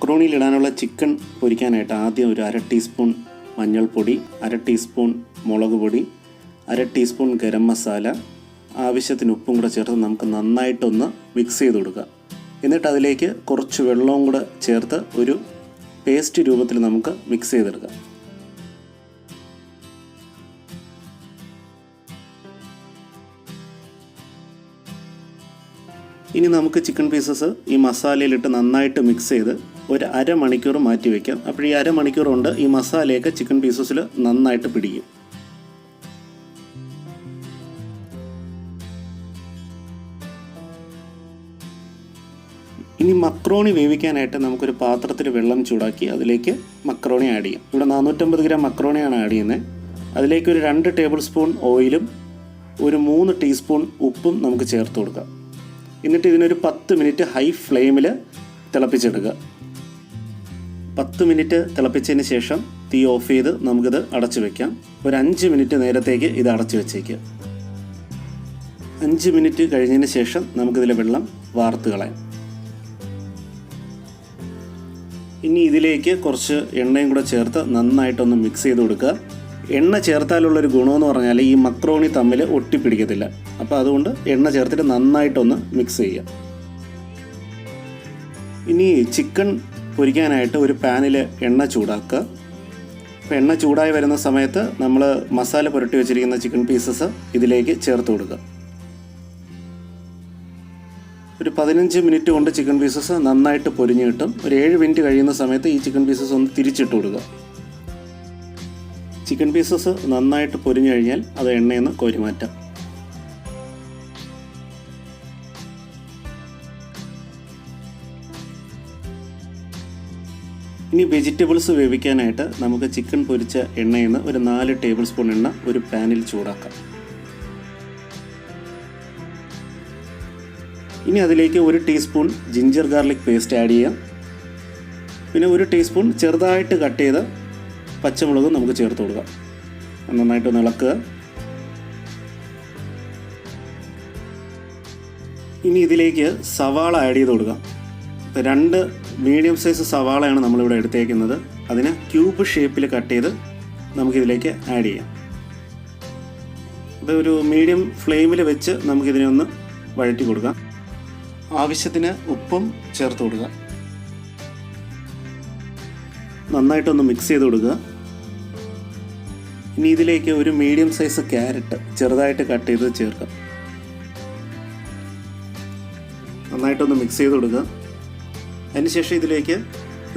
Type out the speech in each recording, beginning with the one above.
മക്രോണിയിലിടാനുള്ള chicken പൊരിക്കാനായിട്ട് ആദ്യം ഒരു 1/2 teaspoon മഞ്ഞൾപ്പൊടി, 1/2 ടീസ്പൂൺ മുളക് പൊടി, 1/2 ടീസ്പൂൺ ഗരം മസാല, ആവശ്യത്തിന് ഉപ്പും കൂടെ ചേർത്ത് നമുക്ക് നന്നായിട്ടൊന്ന് മിക്സ് ചെയ്ത് കൊടുക്കുക. എന്നിട്ട് അതിലേക്ക് കുറച്ച് വെള്ളവും കൂടെ ചേർത്ത് ഒരു പേസ്റ്റ് രൂപത്തിൽ നമുക്ക് മിക്സ് ചെയ്തെടുക്കാം. ഇനി നമുക്ക് ചിക്കൻ പീസസ് ഈ മസാലയിലിട്ട് നന്നായിട്ട് മിക്സ് ചെയ്ത് ഒരു അരമണിക്കൂർ മാറ്റി വയ്ക്കാം. അപ്പോൾ ഈ അരമണിക്കൂർ കൊണ്ട് ഈ മസാലയൊക്കെ ചിക്കൻ പീസസിൽ നന്നായിട്ട് പിടിക്കും. ഇനി മക്രോണി വേവിക്കാനായിട്ട് നമുക്കൊരു പാത്രത്തിൽ വെള്ളം ചൂടാക്കി അതിലേക്ക് മക്രോണി ആഡ് ചെയ്യാം. ഇവിടെ 450 ഗ്രാം മക്രോണിയാണ് ആഡ് ചെയ്യുന്നത്. അതിലേക്ക് ഒരു 2 ടേബിൾ സ്പൂൺ ഓയിലും ഒരു 3 ടീസ്പൂൺ ഉപ്പും നമുക്ക് ചേർത്ത് കൊടുക്കാം. എന്നിട്ട് ഇതിനൊരു 10 മിനിറ്റ് ഹൈ ഫ്ലെയിമിൽ തിളപ്പിച്ചെടുക്കുക. 10 മിനിറ്റ് തിളപ്പിച്ചതിന് ശേഷം തീ ഓഫ് ചെയ്ത് നമുക്കിത് അടച്ചു വയ്ക്കാം. ഒരു 5 മിനിറ്റ് നേരത്തേക്ക് ഇത് അടച്ചു വെച്ചേക്കുക. 5 മിനിറ്റ് കഴിഞ്ഞതിന് ശേഷം നമുക്കിതിലെ വെള്ളം വാർത്ത് കളയാം. ഇനി ഇതിലേക്ക് കുറച്ച് എണ്ണയും കൂടെ ചേർത്ത് നന്നായിട്ടൊന്ന് മിക്സ് ചെയ്ത് കൊടുക്കുക. എണ്ണ ചേർത്താലുള്ളൊരു ഗുണമെന്ന് പറഞ്ഞാൽ ഈ മക്രോണി തമ്മിൽ ഒട്ടിപ്പിടിക്കത്തില്ല. അപ്പോൾ അതുകൊണ്ട് എണ്ണ ചേർത്തിട്ട് നന്നായിട്ടൊന്ന് മിക്സ് ചെയ്യുക. ഇനി ചിക്കൻ പൊരിക്കാനായിട്ട് ഒരു പാനിൽ എണ്ണ ചൂടാക്കുക. അപ്പോൾ എണ്ണ ചൂടായി വരുന്ന സമയത്ത് നമ്മൾ മസാല പുരട്ടി വെച്ചിരിക്കുന്ന ചിക്കൻ പീസസ് ഇതിലേക്ക് ചേർത്ത് കൊടുക്കുക. ഒരു 15 മിനിറ്റ് കൊണ്ട് ചിക്കൻ പീസസ് നന്നായിട്ട് പൊരിഞ്ഞ് കിട്ടും. ഒരു 7 മിനിറ്റ് കഴിയുന്ന സമയത്ത് ഈ ചിക്കൻ പീസസ് ഒന്ന് തിരിച്ചിട്ട് കൊടുക്കുക. ചിക്കൻ പീസസ് നന്നായിട്ട് പൊരിഞ്ഞു കഴിഞ്ഞാൽ അത് എണ്ണയിൽ നിന്ന് കോരി മാറ്റാം. ഇനി വെജിറ്റബിൾസ് വേവിക്കാനായിട്ട് നമുക്ക് ചിക്കൻ പൊരിച്ച എണ്ണയിൽ നിന്ന് ഒരു 4 ടേബിൾ സ്പൂൺ എണ്ണ ഒരു പാനിൽ ചൂടാക്കാം. ഇനി അതിലേക്ക് 1 teaspoon ginger garlic paste add ചെയ്യാം. പിന്നെ 1 ടീസ്പൂൺ ചെറുതായിട്ട് കട്ട് ചെയ്ത പച്ചമുളകും നമുക്ക് ചേർത്ത് കൊടുക്കാം. നന്നായിട്ടൊന്ന് ഇളക്കുക. ഇനി ഇതിലേക്ക് സവാള ആഡ് ചെയ്ത് കൊടുക്കാം. 2 മീഡിയം സൈസ് സവാളയാണ് നമ്മളിവിടെ എടുത്തേക്കുന്നത്. അതിനെ ക്യൂബ് ഷേപ്പിൽ കട്ട് ചെയ്ത് നമുക്കിതിലേക്ക് ആഡ് ചെയ്യാം. അതൊരു മീഡിയം ഫ്ലെയിമിൽ വെച്ച് നമുക്കിതിനെ ഒന്ന് വഴറ്റി കൊടുക്കാം. ആവശ്യത്തിന് ഉപ്പും ചേർത്ത് കൊടുക്കുക. നന്നായിട്ടൊന്ന് മിക്സ് ചെയ്ത് കൊടുക്കുക. ഇനി ഇതിലേക്ക് ഒരു മീഡിയം സൈസ് ക്യാരറ്റ് ചെറുതായിട്ട് കട്ട് ചെയ്ത് ചേർക്കാം. നന്നായിട്ടൊന്ന് മിക്സ് ചെയ്ത് കൊടുക്കുക. അതിനുശേഷം ഇതിലേക്ക്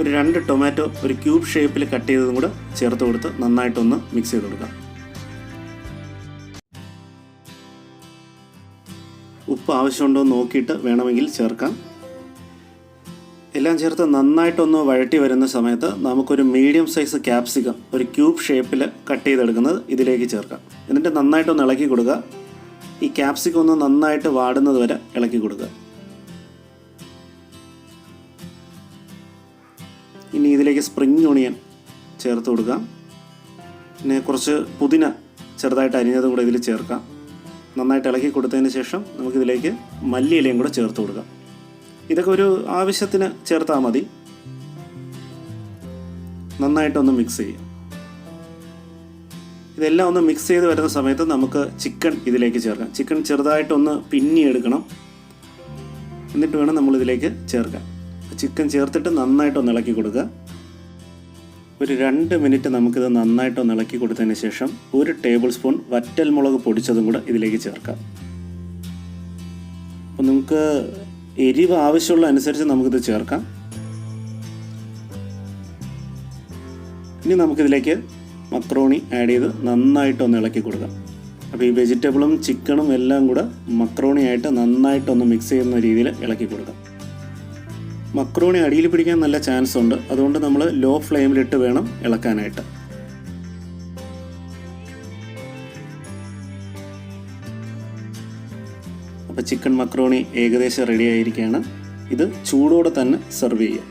ഒരു 2 ടൊമാറ്റോ ഒരു ക്യൂബ് ഷേപ്പിൽ കട്ട് ചെയ്തതും കൂടെ ചേർത്ത് കൊടുത്ത് നന്നായിട്ടൊന്ന് മിക്സ് ചെയ്ത് കൊടുക്കാം. ഉപ്പ് ആവശ്യമുണ്ടോ എന്ന് നോക്കിയിട്ട് വേണമെങ്കിൽ ചേർക്കാം. എല്ലാം ചേർത്ത് നന്നായിട്ടൊന്ന് വഴറ്റി വരുന്ന സമയത്ത് നമുക്കൊരു മീഡിയം സൈസ് ക്യാപ്സിക്കം ഒരു ക്യൂബ് ഷേപ്പിൽ കട്ട് ചെയ്തെടുക്കുന്നത് ഇതിലേക്ക് ചേർക്കാം. എന്നിട്ട് നന്നായിട്ടൊന്ന് ഇളക്കി കൊടുക്കുക. ഈ ക്യാപ്സിക്കം ഒന്ന് നന്നായിട്ട് വാടുന്നത് വരെ ഇളക്കി കൊടുക്കുക. ഇനി ഇതിലേക്ക് സ്പ്രിംഗ് ഓണിയൻ ചേർത്ത് കൊടുക്കാം. പിന്നെ കുറച്ച് പുതിന ചെറുതായിട്ട് അരിഞ്ഞതും കൂടെ ഇതിൽ ചേർക്കാം. നന്നായിട്ട് ഇളക്കി കൊടുത്തതിന് ശേഷം നമുക്കിതിലേക്ക് മല്ലിയിലയും കൂടെ ചേർത്ത് കൊടുക്കാം. ഇതൊക്കെ ഒരു ആവശ്യത്തിന് ചേർത്താൽ മതി. നന്നായിട്ടൊന്ന് മിക്സ് ചെയ്യുക. ഇതെല്ലാം ഒന്ന് മിക്സ് ചെയ്ത് വരുന്ന സമയത്ത് നമുക്ക് ചിക്കൻ ഇതിലേക്ക് ചേർക്കാം. ചിക്കൻ ചെറുതായിട്ടൊന്ന് പിന്നിയെടുക്കണം. എന്നിട്ട് വേണം നമ്മളിതിലേക്ക് ചേർക്കാൻ. ചിക്കൻ ചേർത്തിട്ട് നന്നായിട്ടൊന്ന് ഇളക്കി കൊടുക്കുക. ഒരു 2 മിനിറ്റ് നമുക്കിത് നന്നായിട്ടൊന്ന് ഇളക്കി കൊടുത്തതിന് ശേഷം 1 ടേബിൾ സ്പൂൺ വറ്റൽ മുളക് പൊടിച്ചതും കൂടെ ഇതിലേക്ക് ചേർക്കാം. അപ്പോൾ നമുക്ക് എരിവ് ആവശ്യമുള്ള അനുസരിച്ച് നമുക്കിത് ചേർക്കാം. ഇനി നമുക്കിതിലേക്ക് മക്രോണി ആഡ് ചെയ്ത് നന്നായിട്ടൊന്ന് ഇളക്കി കൊടുക്കാം. അപ്പോൾ ഈ വെജിറ്റബിളും ചിക്കനും എല്ലാം കൂടെ മക്രോണിയായിട്ട് നന്നായിട്ടൊന്ന് മിക്സ് ചെയ്യുന്ന രീതിയിൽ ഇളക്കി കൊടുക്കാം. മക്രോണി അടിയിൽ പിടിക്കാൻ നല്ല ചാൻസ് ഉണ്ട്. അതുകൊണ്ട് നമ്മൾ ലോ ഫ്ലെയിമിലിട്ട് വേണം ഇളക്കാനായിട്ട്. അപ്പോൾ ചിക്കൻ മക്രോണി ഏകദേശം റെഡി ആയിരിക്കുകയാണ്. ഇത് ചൂടോടെ തന്നെ സെർവ് ചെയ്യാം.